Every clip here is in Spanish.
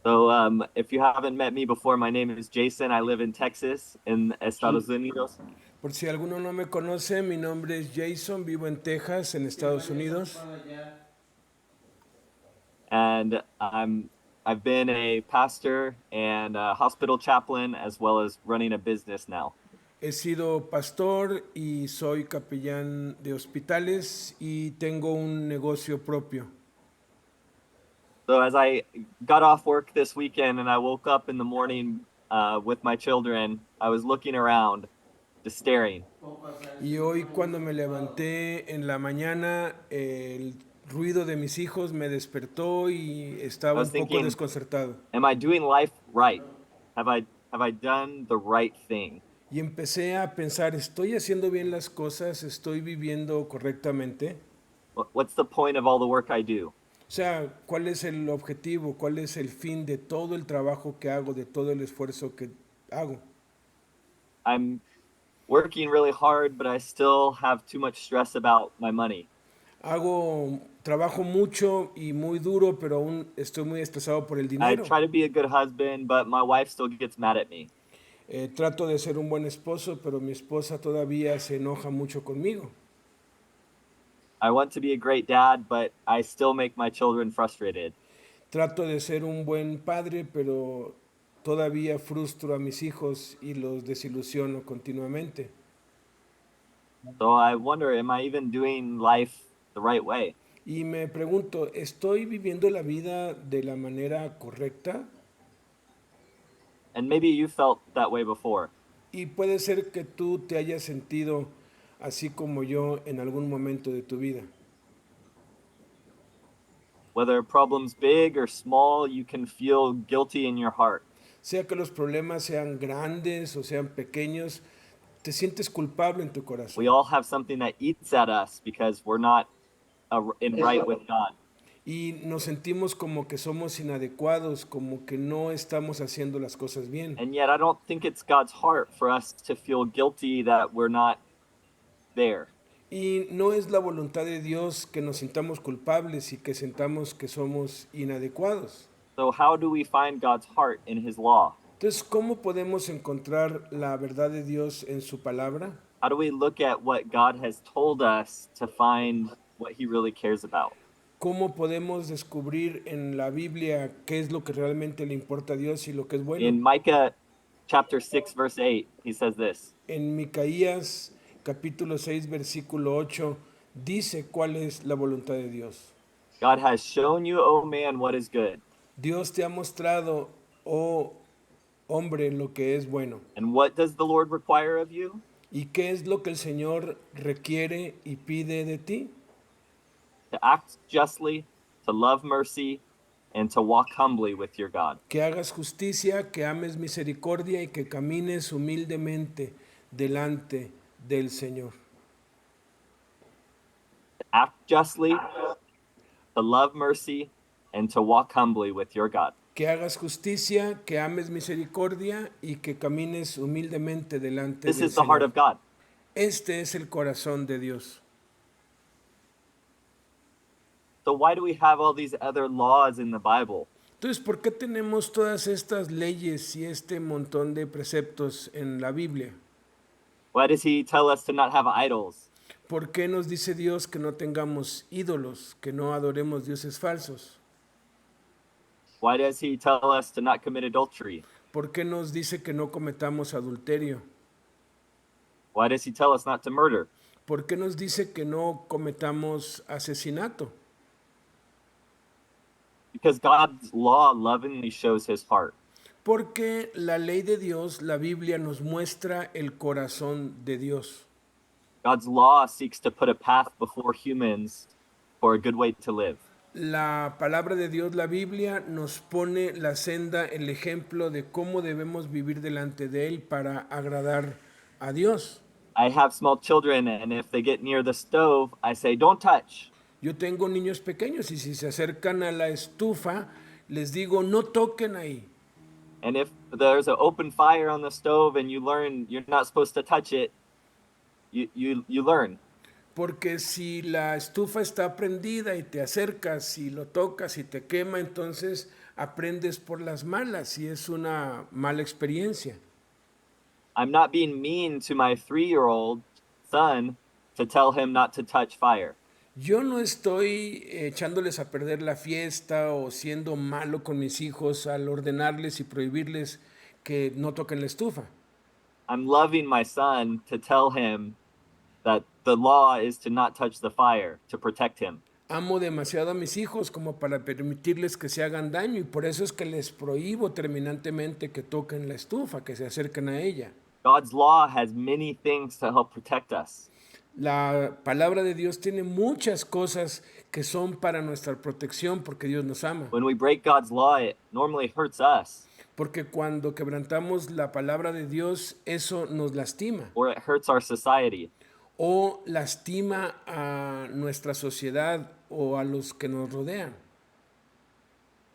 If you haven't met me before, my name is Jason. I live in Texas, in Estados Unidos, Por si alguno no me conoce, mi nombre es Jason, vivo en Texas, en Estados Unidos. and I've been a pastor and a hospital chaplain as well as running a business now. He sido pastor y soy capellán de hospitales y tengo un negocio propio. So as I got off work this weekend and I woke up in the morning with my children, I was looking around, just staring. Y hoy cuando me levanté en la mañana, el ruido de mis hijos me despertó y I estaba was un poco thinking, desconcertado. am I doing life right? Have I done the right thing? Y empecé a pensar, ¿estoy haciendo bien las cosas? ¿Estoy viviendo correctamente? What's the point of all the work I do? O sea, ¿cuál es el objetivo? ¿Cuál es el fin de todo el trabajo que hago, de todo el esfuerzo que hago? I'm working really hard, but I still have too much stress about my money. Trabajo mucho y muy duro, pero aún estoy muy estresado por el I dinero. try to be a good husband, but my wife still gets mad at me. Trato de ser un buen esposo, pero mi esposa todavía se enoja mucho conmigo. I want to be a great dad, but I still make my children frustrated. Trato de ser un buen padre, pero todavía frustro a mis hijos y los desilusiono continuamente. So I wonder, am I even doing life the right way? Y me pregunto, ¿estoy viviendo la vida de la manera correcta? And maybe you felt that way before. Y puede ser que tú te hayas sentido así como yo en algún momento de tu vida. Whether problem's big or small, you can feel guilty in your heart. Sea que los problemas sean grandes o sean pequeños, te sientes culpable en tu We corazón. all have something that eats at us because we're not in right with God. Y nos sentimos como que somos inadecuados, como que no estamos haciendo las cosas bien. And yet, I don't think it's God's heart for us to feel guilty that we're not there. Y no es la voluntad de Dios que nos sintamos culpables y que sintamos que somos inadecuados. So, how do we find God's heart in His law? Entonces, ¿cómo podemos encontrar la verdad de Dios en su palabra? How do we look at what God has told us to find what He really cares about? ¿Cómo podemos descubrir en la Biblia qué es lo que realmente le importa a Dios y lo que es bueno? In Micah chapter 6, verse 8, He says this. En Micaías capítulo 6 versículo 8 dice cuál es la voluntad de Dios. God has shown you, O man, what is good. Dios te ha mostrado, oh hombre, lo que es bueno. And what does the Lord require of you? ¿Y qué es lo que el Señor requiere y pide de ti? To act justly, to love mercy, and to walk humbly with your God. Que hagas justicia, que ames misericordia y que camines humildemente delante del Señor. To act justly, to love mercy, and to walk humbly with your God. Que hagas justicia, que ames misericordia y que camines humildemente delante This del is the heart Señor. of God. Este es el corazón de Dios. So why do we have all these other laws in the Bible? Entonces, ¿por qué tenemos todas estas leyes y este montón de preceptos en la Biblia? Why does he tell us to not have idols? ¿Por qué nos dice Dios que no tengamos ídolos, que no adoremos dioses falsos? Why does he tell us to not commit adultery? ¿Por qué nos dice que no cometamos adulterio? Why does he tell us not to murder? ¿Por qué nos dice que no cometamos asesinato? Because God's law lovingly shows his heart. Porque la ley de Dios, la Biblia, nos muestra el corazón de Dios. God's law seeks to put a path before humans for a good way to live. La palabra de Dios, la Biblia, nos pone la senda, el ejemplo de cómo debemos vivir delante de Él para agradar a Dios. I have small children, and if they get near the stove, I say, don't touch. Yo tengo niños pequeños y si se acercan a la estufa, les digo, no toquen ahí. And if there's an open fire on the stove and you learn you're not supposed to touch it, you learn. Porque si la estufa está prendida y te acercas y lo tocas y te quema, entonces aprendes por las malas y es una mala experiencia. I'm not being mean to my 3-year-old son to tell him not to touch fire. Yo no estoy echándoles a perder la fiesta o siendo malo con mis hijos al ordenarles y prohibirles que no toquen la estufa. I'm loving my son to tell him that the law is to not touch the fire, to protect him. Amo demasiado a mis hijos como para permitirles que se hagan daño y por eso es que les prohíbo terminantemente que toquen la estufa, que se acerquen a ella. God's law has many things to help protect us. La palabra de Dios tiene muchas cosas que son para nuestra protección porque Dios nos ama. When we break God's law, it normally hurts us Porque cuando quebrantamos la palabra de Dios, eso nos lastima or it hurts our society. o lastima a nuestra sociedad o a los que nos rodean.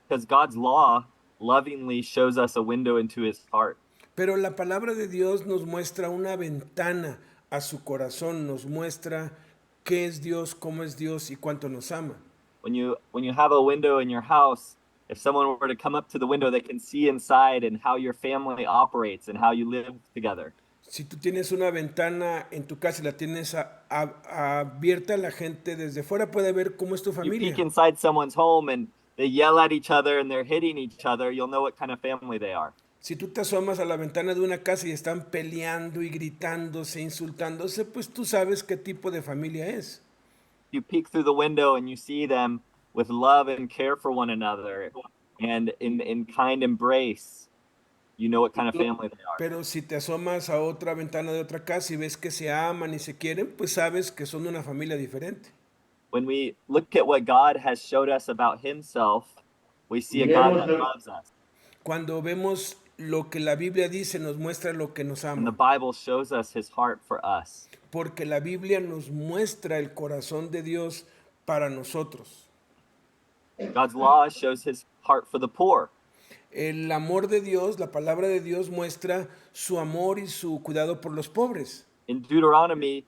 Because God's law lovingly shows us a window into his heart. Pero la palabra de Dios nos muestra una ventana a su corazón, nos muestra qué es Dios, cómo es Dios y cuánto nos ama. When you have a window in your house, if someone were to come up to the window, they can see inside and how your family operates and how you live together. Si tú tienes una ventana en tu casa y la tienes abierta, la gente desde fuera puede ver cómo es tu You familia. peek inside someone's home and they yell at each other and they're hitting each other, you'll know what kind of family they are. Si tú te asomas a la ventana de una casa y están peleando y gritándose, insultándose, pues tú sabes qué tipo de familia es. You peek through the window and you see them with love and care for one another and in kind embrace, you know what kind of family they are. Pero si te asomas a otra ventana de otra casa y ves que se aman y se quieren, pues sabes que son una familia diferente. When we look at what God has showed us about himself, we see a God that loves us. Cuando vemos lo que la Biblia dice, nos muestra lo que nos And the ama. Bible shows us his heart for us. Porque la Biblia nos muestra el corazón de Dios para nosotros. God's law shows his heart for the poor. El amor de Dios, la palabra de Dios muestra su amor y su cuidado por los pobres. In Deuteronomy,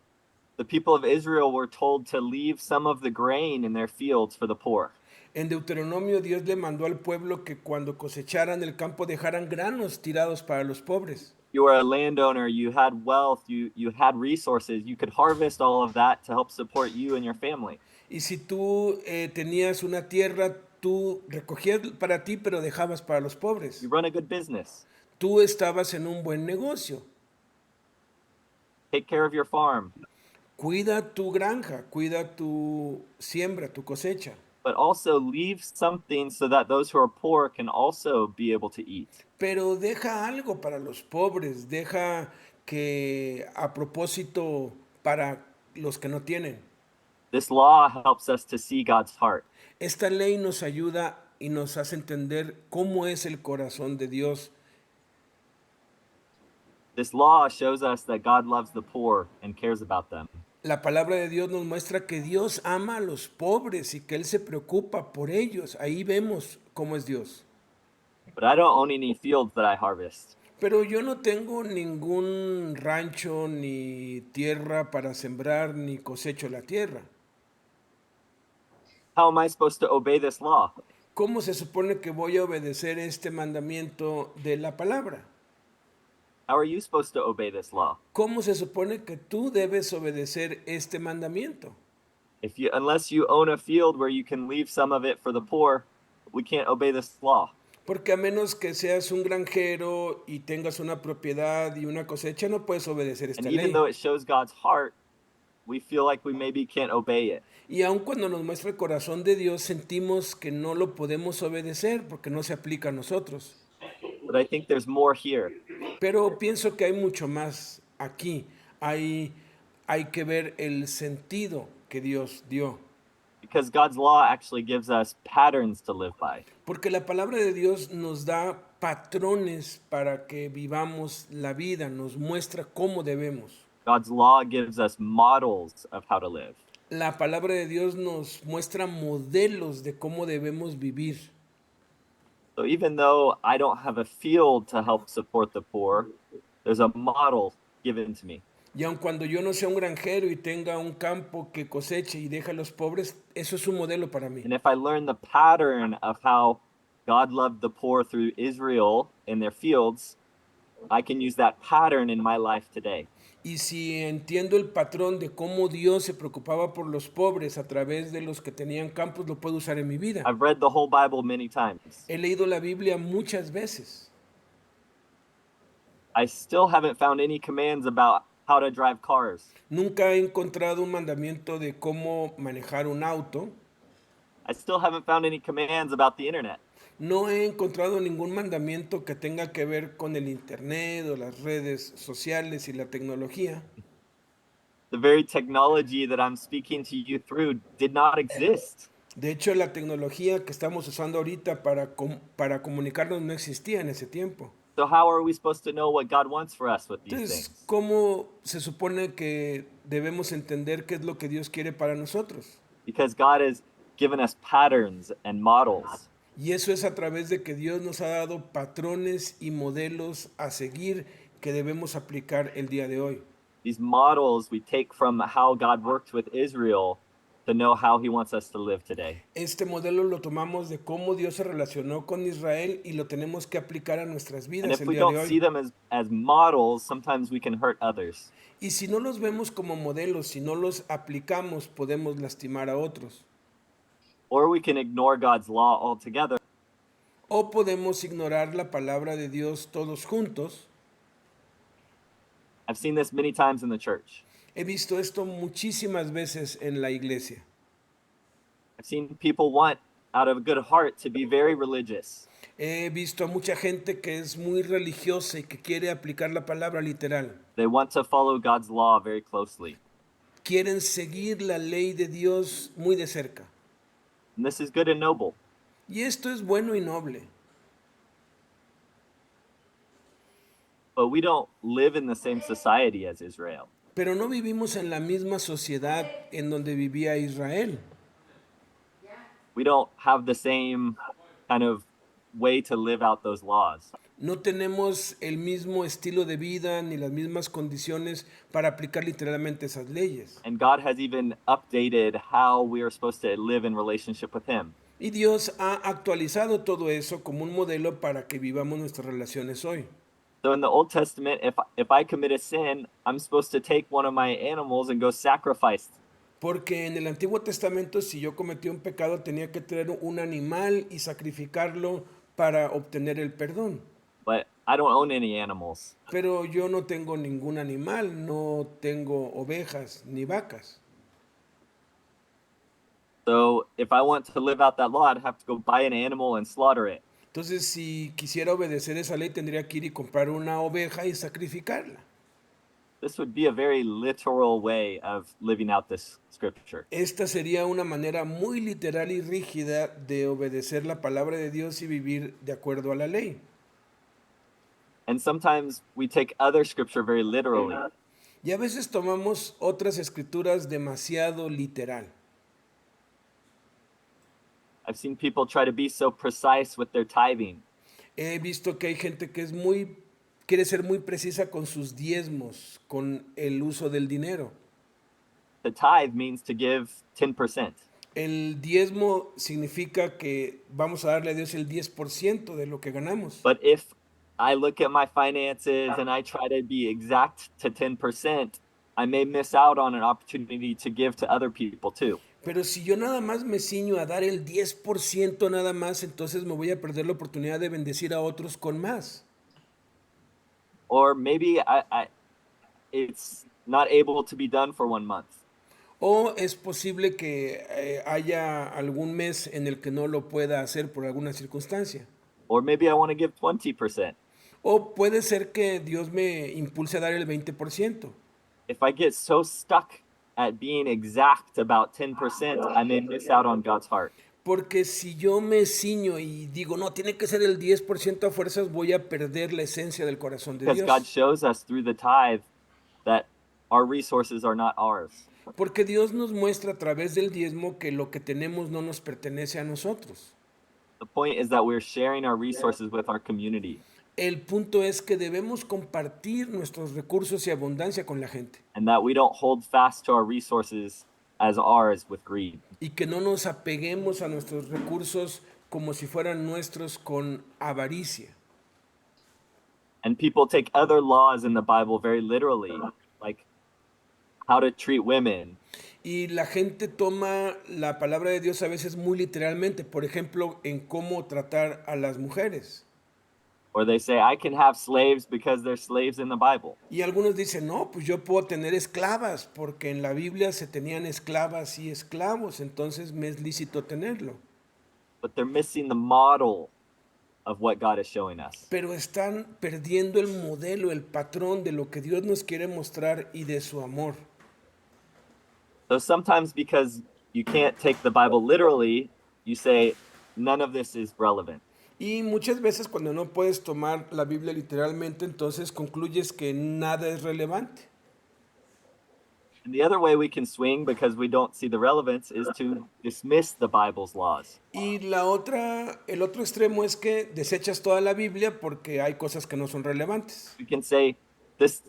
the people of Israel were told to leave some of the grain in their fields for the poor. En Deuteronomio Dios le mandó al pueblo que cuando cosecharan el campo dejaran granos tirados para los pobres. You were a landowner, you had wealth, you had resources, you could harvest all of that to help support you and your family. Y si tú tenías una tierra, tú recogías para ti, pero dejabas para los pobres. You run a good business. Tú estabas en un buen negocio. Take care of your farm, Cuida tu granja, cuida tu siembra, tu cosecha. but also leave something so that those who are poor can also be able to eat. Pero deja algo para los pobres, deja que a propósito para los que no tienen. This law helps us to see God's heart. Esta ley nos ayuda y nos hace entender cómo es el corazón de Dios. This law shows us that God loves the poor and cares about them. La palabra de Dios nos muestra que Dios ama a los pobres y que Él se preocupa por ellos. Ahí vemos cómo es Dios. But I don't own any fields that I harvest. Pero yo no tengo ningún rancho ni tierra para sembrar ni cosecho la tierra. How am I supposed to obey this law? ¿Cómo se supone que voy a obedecer este mandamiento de la palabra? How are you supposed to obey this law? ¿Cómo se supone que tú debes obedecer este mandamiento? Unless you own a field where you can leave some of it for the poor, we can't obey this law. Porque a menos que seas un granjero y tengas una propiedad y una cosecha, no puedes obedecer esta And ley. even though it shows God's heart, we feel like we maybe can't obey it. Y aun cuando nos muestra el corazón de Dios, sentimos que no lo podemos obedecer porque no se aplica a nosotros. But I think there's more here. Pero pienso que hay mucho más aquí. Hay que ver el sentido que Dios dio. Because God's law actually gives us patterns to live by. Porque la palabra de Dios nos da patrones para que vivamos la vida, nos muestra cómo debemos. God's law gives us models of how to live. La palabra de Dios nos muestra modelos de cómo debemos vivir. So even though I don't have a field to help support the poor, there's a model given to me. Y aun cuando yo no sea un granjero y tenga un campo que coseche y deja a los pobres, eso es un modelo para mí. And if I learn the pattern of how God loved the poor through Israel in their fields, I can use that pattern in my life today. Y si entiendo el patrón de cómo Dios se preocupaba por los pobres a través de los que tenían campos, lo puedo usar en mi vida. I've read the whole Bible many times. He leído la Biblia muchas veces. I still haven't found any commands about how to drive cars. Nunca he encontrado un mandamiento de cómo manejar un auto. I still haven't found any commands about the internet. No he encontrado ningún mandamiento que tenga que ver con el internet o las redes sociales y la tecnología. The very technology that I'm speaking to you through did not exist. De hecho, la tecnología que estamos usando ahorita para comunicarnos no existía en ese tiempo. So how are we supposed to know what God wants for us with these Entonces, things? ¿cómo se supone que debemos entender qué es lo que Dios quiere para nosotros? Because God has given us patterns and models. Y eso es a través de que Dios nos ha dado patrones y modelos a seguir que debemos aplicar el día de hoy. These models we take from how God worked with Israel to know how he wants us to live today. Este modelo lo tomamos de cómo Dios se relacionó con Israel y lo tenemos que aplicar a nuestras And vidas if el we día de don't see hoy. them as models, sometimes we can hurt others. Y si no los vemos como modelos, si no los aplicamos, podemos lastimar a otros. Or we can ignore God's law altogether. O podemos ignorar la palabra de Dios todos juntos. I've seen this many times in the church. He visto esto muchísimas veces en la iglesia. I've seen people want, out of a good heart, to be very religious. He visto a mucha gente que es muy religiosa y que quiere aplicar la palabra literal. They want to follow God's law very closely. Quieren seguir la ley de Dios muy de cerca. And this is good and noble. Y esto es bueno y noble. But we don't live in the same society as Israel. Pero no vivimos en la misma sociedad en donde vivía Israel. We don't have the same kind of way to live out those laws. No tenemos el mismo estilo de vida ni las mismas condiciones para aplicar literalmente esas leyes. And God has even updated how we are supposed to live in relationship with him. Y Dios ha actualizado todo eso como un modelo para que vivamos nuestras relaciones hoy. So in the Old Testament, if I commit a sin, I'm supposed to take one of my animals and go sacrifice. Porque en el Antiguo Testamento, si yo cometí un pecado, tenía que traer un animal y sacrificarlo para obtener el perdón. But I don't own any animals. Pero yo no tengo ningún animal, no tengo ovejas ni vacas. So if I want to live out that law, I'd have to go buy an animal and slaughter it. Entonces, si quisiera obedecer esa ley, tendría que ir y comprar una oveja y sacrificarla. This would be a very literal way of living out this scripture. Esta sería una manera muy literal y rígida de obedecer la palabra de Dios y vivir de acuerdo a la ley. And sometimes we take other scripture very literally. Y a veces tomamos otras escrituras demasiado literal. I've seen people try to be so precise with their tithing. He visto que hay gente que quiere ser muy precisa con sus diezmos, con el uso del dinero. The tithe means to give 10%. El diezmo significa que vamos a darle a Dios el 10% de lo que ganamos. But if I look at my finances and I try to be exact to 10%, I may miss out on an opportunity to give to other people too. Pero si yo nada más me ciño a dar el 10% nada más, entonces me voy a perder la oportunidad de bendecir a otros con más. Or maybe it's not able to be done for 1 month. O es posible que haya algún mes en el que no lo pueda hacer por alguna circunstancia. Or maybe I want to give 20%. O puede ser que Dios me impulse a dar el 20%. If I get so stuck at being exact about 10%, I may miss out on God's heart. Porque si yo me ciño y digo, no, tiene que ser el 10% a fuerzas, voy a perder la esencia del corazón de Because God Dios. shows us through the tithe that our resources are not ours. Porque Dios nos muestra a través del diezmo que lo que tenemos no nos pertenece a nosotros. The point is that we're sharing our resources with our community. El punto es que debemos compartir nuestros recursos y abundancia con la gente. And that we don't hold fast to our resources as ours with greed. Y que no nos apeguemos a nuestros recursos como si fueran nuestros con avaricia. And people take other laws in the Bible very literally, like how to treat women, Y la gente toma la palabra de Dios a veces muy literalmente, por ejemplo, en cómo tratar a las mujeres. or they say, I can have slaves because they're slaves in the Bible. Y algunos dicen, no, pues yo puedo tener esclavas, porque en la Biblia se tenían esclavas y esclavos, entonces me es lícito tenerlo. But they're missing the model of what God is showing us. Pero están perdiendo el modelo, el patrón de lo que Dios nos quiere mostrar y de su amor. So sometimes because you can't take the Bible literally, you say, none of this is relevant. Y muchas veces cuando no puedes tomar la Biblia literalmente, entonces concluyes que nada es relevante. And the other way we can swing because we don't see the relevance is to dismiss the Bible's laws. Y el otro extremo es que desechas toda la Biblia porque hay cosas que no son relevantes. We can say, this,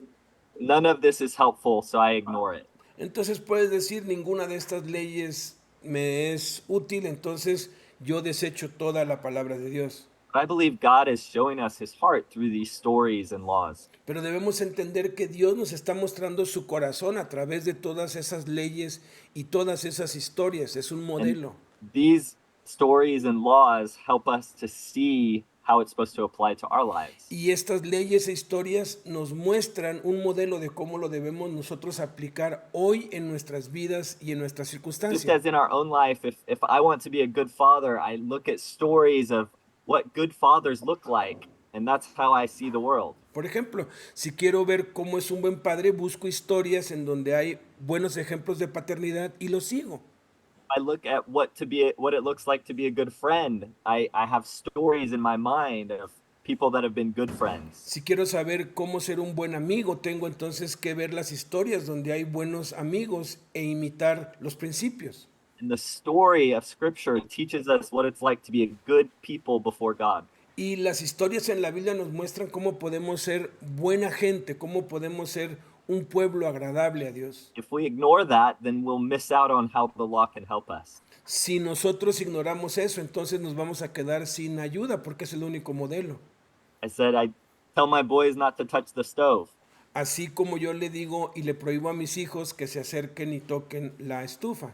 none of this is helpful, so I ignore it. Entonces puedes decir, ninguna de estas leyes me es útil, entonces yo desecho toda la palabra de Dios. But I believe God is showing us his heart through these stories and laws. Pero debemos entender que Dios nos está mostrando su corazón a través de todas esas leyes y todas esas historias. Es un And modelo. these stories and laws help us to see how it's supposed to apply to our lives. Y estas leyes e historias nos muestran un modelo de cómo lo debemos nosotros aplicar hoy en nuestras vidas y en nuestras Just circunstancias. as in our own life, if I want to be a good father, I look at stories of what good fathers look like, and that's how I see the world. Por ejemplo, si quiero ver cómo es un buen padre, busco historias en donde hay buenos ejemplos de paternidad y los sigo. I look at what it looks like to be a good friend. I have stories in my mind of people that have been good friends. Si quiero saber cómo ser un buen amigo, tengo entonces que ver las historias donde hay buenos amigos e imitar los principios. And the story of Scripture teaches us what it's like to be a good people before God. Y las historias en la Biblia nos muestran cómo podemos ser buena gente, cómo podemos ser un pueblo agradable a Dios. If we ignore that, then we'll miss out on how the law can help us. Si nosotros ignoramos eso, entonces nos vamos a quedar sin ayuda porque es el único modelo. I said I tell my boys not to touch the stove. Así como yo le digo y le prohíbo a mis hijos que se acerquen y toquen la estufa.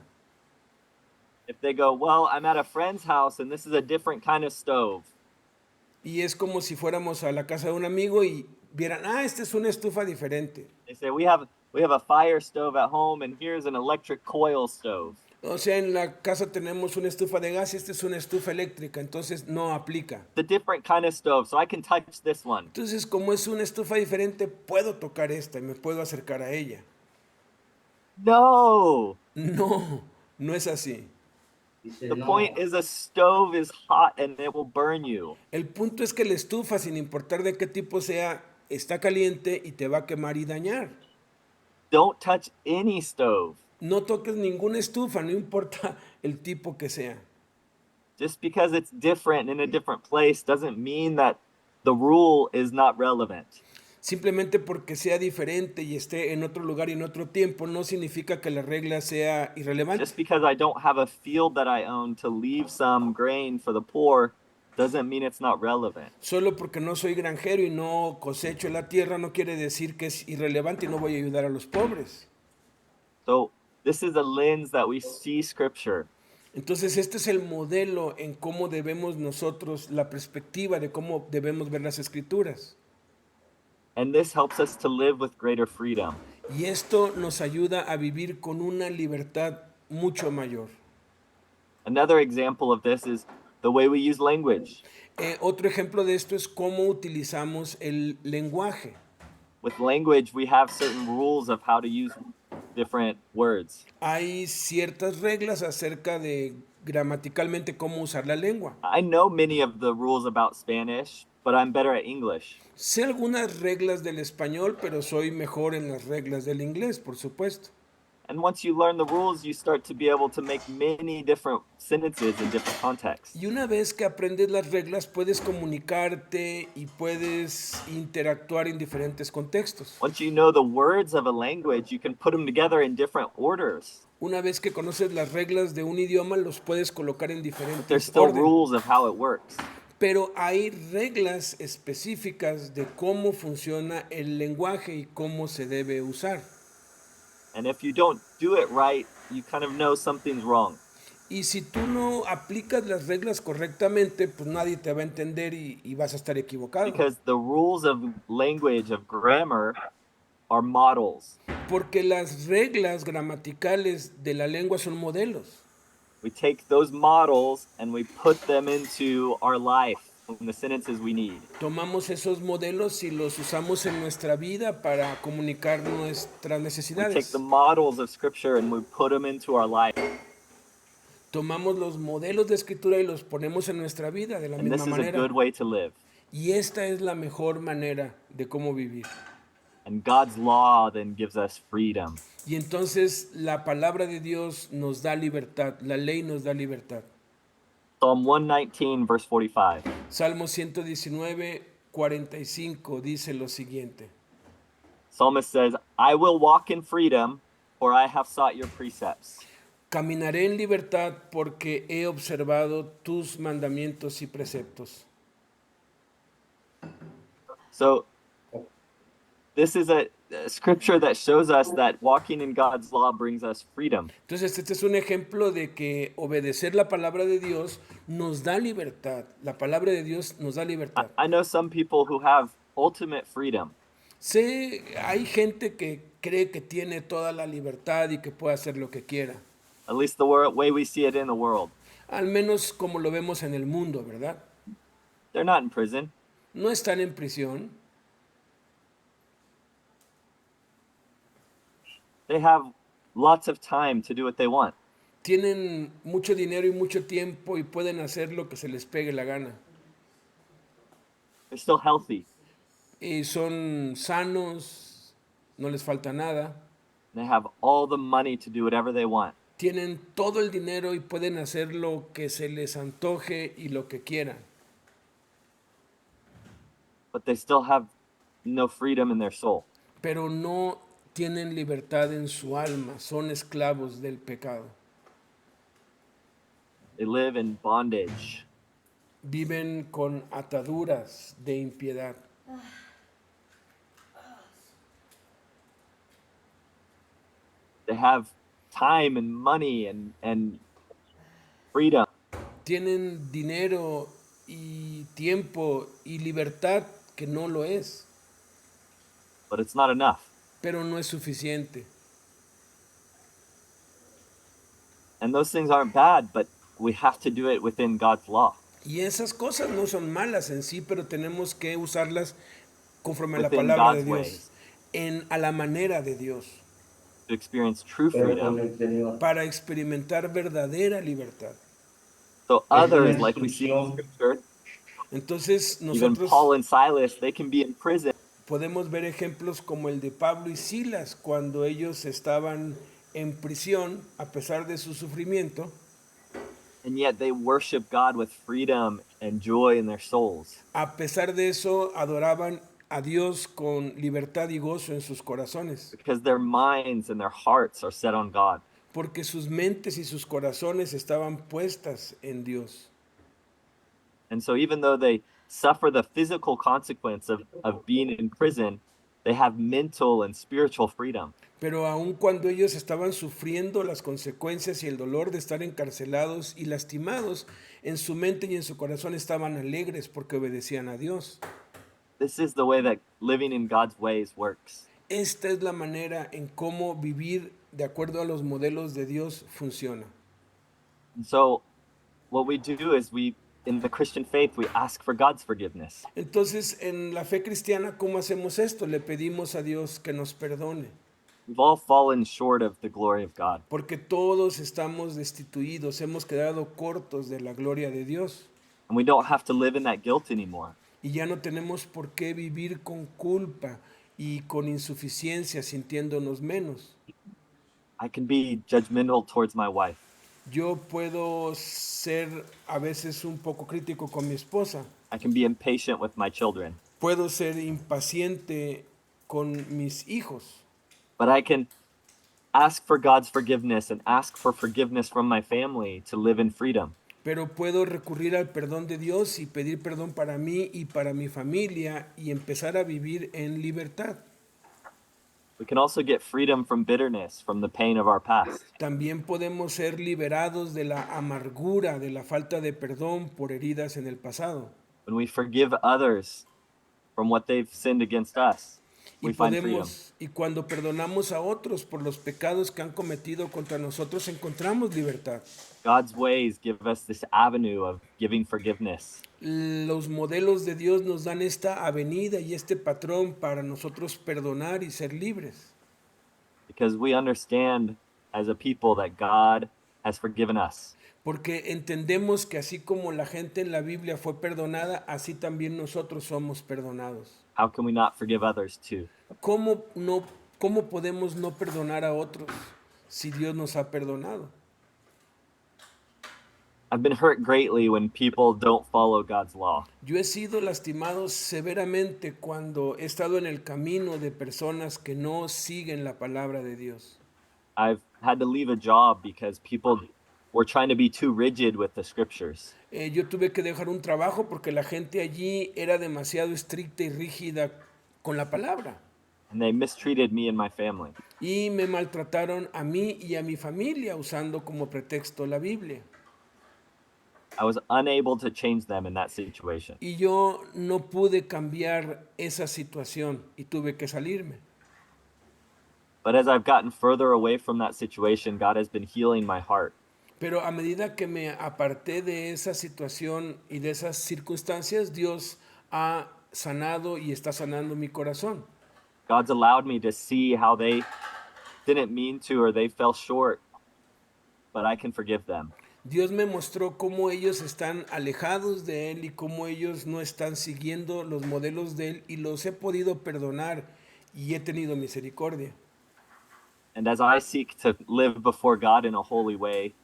If they go, well, I'm at a friend's house and this is a different kind of stove. Y es como si fuéramos a la casa de un amigo y vieran, esta es una estufa diferente. They say we have a fire stove at home and here's an electric coil stove. O sea, en la casa tenemos una estufa de gas y esta es una estufa eléctrica, entonces no aplica. It's a different kind of stove, so I can touch this one. Entonces, como es una estufa diferente, puedo tocar esta y me puedo acercar a ella. No. No, no es así. The point is a stove is hot and it will burn you. El punto es que la estufa, sin importar de qué tipo sea, está caliente y te va a quemar y dañar. Don't touch any stove. No toques ninguna estufa, no importa el tipo que sea. Just because it's different in a different place doesn't mean that the rule is not relevant. Simplemente porque sea diferente y esté en otro lugar y en otro tiempo, no significa que la regla sea irrelevante. Just because I don't have a field that I own to leave some grain for the poor doesn't mean it's not relevant. Solo porque no soy granjero y no cosecho la tierra no quiere decir que es irrelevante y no voy a ayudar a los pobres. So this is the lens that we see Scripture. Entonces este es el modelo en cómo debemos nosotros, la perspectiva de cómo debemos ver las escrituras. And this helps us to live with greater freedom. Y esto nos ayuda a vivir con una libertad mucho mayor. Another example of this is the way we use language. Otro ejemplo de esto es cómo utilizamos el lenguaje. With language, we have certain rules of how to use different words. Hay ciertas reglas acerca de gramaticalmente cómo usar la lengua. I know many of the rules about Spanish, but I'm better at English. Sé algunas reglas del español, pero soy mejor en las reglas del inglés, por supuesto. And once you learn the rules, you start to be able to make many different sentences in different contexts. Y una vez que aprendes las reglas, puedes comunicarte y puedes interactuar en diferentes contextos. Once you know the words of a language, you can put them together in different orders. Una vez que conoces las reglas de un idioma, los puedes colocar en But there's diferentes still orden. rules of how it works. Pero hay reglas específicas de cómo funciona el lenguaje y cómo se debe usar. And if you don't do it right, you kind of know something's wrong. Y si tú no aplicas las reglas correctamente, pues nadie te va a entender y vas a estar equivocado. Because the rules of language, of grammar, are models. Porque las reglas gramaticales de la lengua son modelos. We take those models and we put them into our life in the sentences we need. Tomamos esos modelos y los usamos en nuestra vida para comunicar nuestras We take necesidades. the models of Scripture and we put them into our life. Tomamos los modelos de escritura y los ponemos en nuestra vida de la And this misma is a manera. good way to live. Y esta es la mejor manera de cómo vivir. And God's law then gives us freedom. Y entonces la palabra de Dios nos da libertad, la ley nos da libertad. Psalm 119, verse 45. Salmo 119, 45 dice lo siguiente. Psalmist says, I will walk in freedom, for I have sought your precepts. Caminaré en libertad porque he observado tus mandamientos y preceptos. So, this is a scripture that shows us that walking in God's law brings us freedom. Entonces este es un ejemplo de que obedecer la palabra de Dios nos da libertad. La palabra de Dios nos da libertad. I know some people who have ultimate freedom. Hay gente que cree que tiene toda la libertad y que puede hacer lo que quiera. At least the way we see it in the world. Al menos como lo vemos en el mundo, ¿verdad? They're not in prison. No están en prisión. They have lots of time to do what they want. Tienen mucho dinero y mucho tiempo y pueden hacer lo que se les pegue la gana. They're still healthy. Y son sanos, no les falta nada. They have all the money to do whatever they want. Tienen todo el dinero y pueden hacer lo que se les antoje y lo que quieran. But they still have no freedom in their soul. Pero no tienen libertad en su alma, son esclavos del pecado. They live in bondage. Viven con ataduras de impiedad. They have time and money and freedom, Tienen dinero y tiempo y libertad que no lo es, but it's not enough. pero no es suficiente. And those things aren't bad, but we have to do it within God's law, Y esas cosas no son malas en sí, pero tenemos que usarlas conforme a la within palabra de God's Dios, ways, a la manera de Dios, to experience true pero con freedom. el Señor. para experimentar verdadera libertad. So Es una others, like we see in instrucción. Scripture, Entonces even nosotros Paul and Silas, they can be in prison, podemos ver ejemplos como el de Pablo y Silas cuando ellos estaban en prisión a pesar de su sufrimiento, and yet they worship God with freedom and joy in their souls. a pesar de eso adoraban a Dios con libertad y gozo en sus corazones, Because their minds and their hearts are set on God. porque sus mentes y sus corazones estaban puestas en Dios. And so even though they suffer the physical consequence of being in prison, they have mental and spiritual freedom. Pero aun cuando ellos estaban sufriendo las consecuencias y el dolor de estar encarcelados y lastimados, en su mente y en su corazón estaban alegres porque obedecían a Dios. This is the way that living in God's ways works. Esta es la manera en cómo vivir de acuerdo a los modelos de Dios funciona. And so what we do is in the Christian faith, we ask for God's forgiveness. Entonces, en la fe cristiana, ¿cómo hacemos esto? Le pedimos a Dios que nos perdone, We've all fallen short of the glory of God. porque todos estamos destituidos, hemos quedado cortos de la gloria de Dios. And we don't have to live in that guilt anymore. Y ya no tenemos por qué vivir con culpa y con insuficiencia, sintiéndonos menos. I can be judgmental towards my wife. Yo puedo ser a veces un poco crítico con mi esposa. I can be impatient with my children. Puedo ser impaciente con mis hijos. But I can ask for God's forgiveness and ask for forgiveness from my family to live in freedom. Pero puedo recurrir al perdón de Dios y pedir perdón para mí y para mi familia y empezar a vivir en libertad. We can also get freedom from bitterness, from the pain of our past. También podemos ser liberados de la amargura, de la falta de perdón por heridas en el pasado. When we forgive others from what they've sinned against us, we find freedom. Y cuando perdonamos a otros por los pecados que han cometido contra nosotros, encontramos libertad. God's ways give us this avenue of giving forgiveness. Los modelos de Dios nos dan esta avenida y este patrón para nosotros perdonar y ser libres. Because we understand as a people that God has forgiven us. Porque entendemos que así como la gente en la Biblia fue perdonada, así también nosotros somos perdonados. How can we not forgive others too? ¿Cómo podemos no perdonar a otros si Dios nos ha perdonado? I've been hurt greatly when people don't follow God's law. Yo he sido lastimado severamente cuando he estado en el camino de personas que no siguen la palabra de Dios. I've had to leave a job because people were trying to be too rigid with the scriptures. Yo tuve que dejar un trabajo porque la gente allí era demasiado estricta y rígida con la palabra. And they mistreated me and my family. Y me maltrataron a mí y a mi familia usando como pretexto la Biblia. I was unable to change them in that situation. Y yo no pude cambiar esa situación y tuve que salirme. But as I've gotten further away from that situation, God has been healing my heart. Pero a medida que me aparté de esa situación y de esas circunstancias, Dios ha sanado y está sanando mi corazón. God's allowed me to see how they didn't mean to or they fell short, but I can forgive them. Dios me mostró cómo ellos están alejados de Él y cómo ellos no están siguiendo los modelos de Él y los he podido perdonar y he tenido misericordia. And as I seek to live before God in a holy way,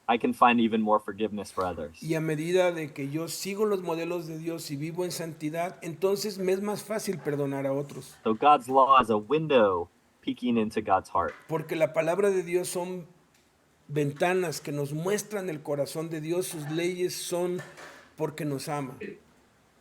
I can find even more forgiveness for others. Y a medida de que yo sigo los modelos de Dios y vivo en santidad, entonces me es más fácil perdonar a otros. So God's law is a window peeking into God's heart. Porque la palabra de Dios son ventanas que nos muestran el corazón de Dios, sus leyes son porque nos ama.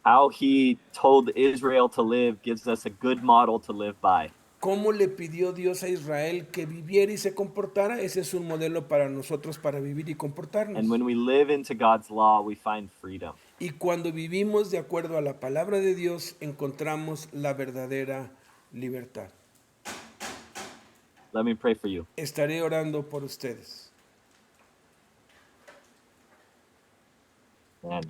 How he told Israel to live gives us a good model to live by. ¿Cómo le pidió Dios a Israel que viviera y se comportara? Ese es un modelo para nosotros para vivir y comportarnos. And when we live into God's law, we find freedom. Y cuando vivimos de acuerdo a la palabra de Dios, encontramos la verdadera libertad. Let me pray for you. Estaré orando por ustedes. Man,